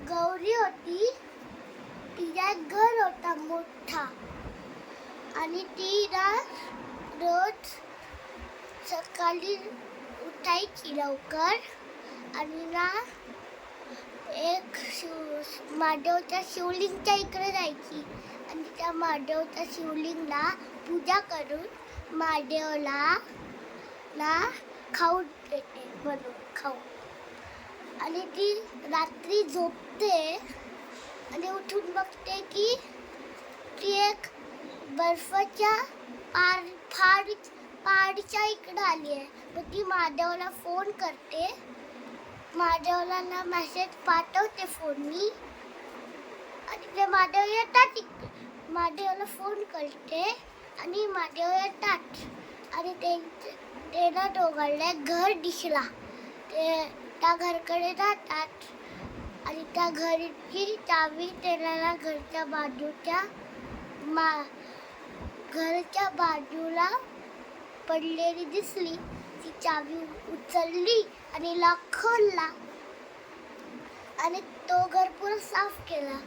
गौरी होती, तिचा एक घर होता मोठा आणि ती ना रोज सकाळी उठायची लवकर आणि ना एक महादेवच्या शिवलिंगच्या इकडे जायची आणि त्या महादेवच्या शिवलिंगला पूजा करून महादेवला खाऊ देते म्हणून खाऊ. आणि ती रात्री झोपते आणि उठून बघते की ती एक बर्फाच्या पहाडीच्या इकडे आली आहे. मग ती महादेवला फोन करते, महादेवला ना मेसेज पाठवते फोननी आणि ते महादेव येतात. महादेवला फोन करते आणि महादेव येतात आणि ते ना दोघांना घर दिसला. ते त्या घरकडे जातात आणि त्या घरची चावी त्याला घरच्या बाजूला पडलेली दिसली. ती चावी उचलली आणि लॉक खोलला आणि तो घर पुरा साफ केला.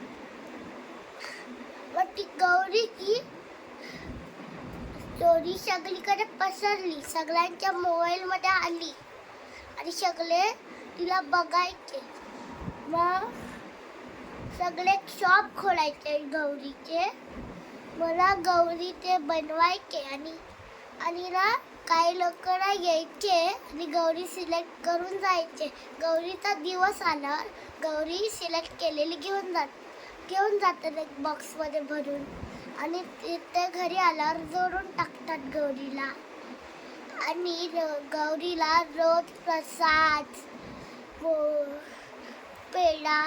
मग ती गौरीची स्टोरी सगळीकडे पसरली, सगळ्यांच्या मोबाईलमध्ये आली आणि सगळे तिला बघायचे. मग सगळे शॉप खोलायचे गौरीचे. मला गौरी ते बनवायचे आणि ना काही लोक ना यायचे आणि गौरी सिलेक्ट करून जायचे. गौरीचा दिवस आल्यावर गौरी सिलेक्ट केलेली घेऊन जातात एक बॉक्समध्ये भरून आणि ते घरी आल्यावर जोडून टाकतात गौरीला. आणि गौरीला रोज प्रसाद, पेढा,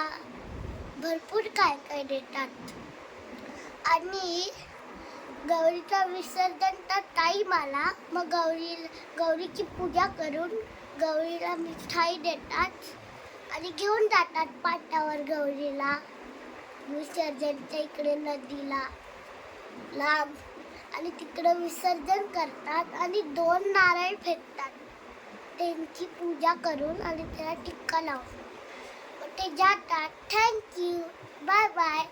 भरपूर काय काय देतात. आणि गौरीचा विसर्जन टाईम आला, मग गौरीची पूजा करून गौरीला मिठाई देतात आणि घेऊन जातात पाटावर गौरीला विसर्जनच्या इकडे नदीला लांब आणि तिकडे विसर्जन करतात आणि 2 नारळ फेकतात त्यांची पूजा करून आणि त्याला टिक्का लावून ते जातात. Thank you, bye bye.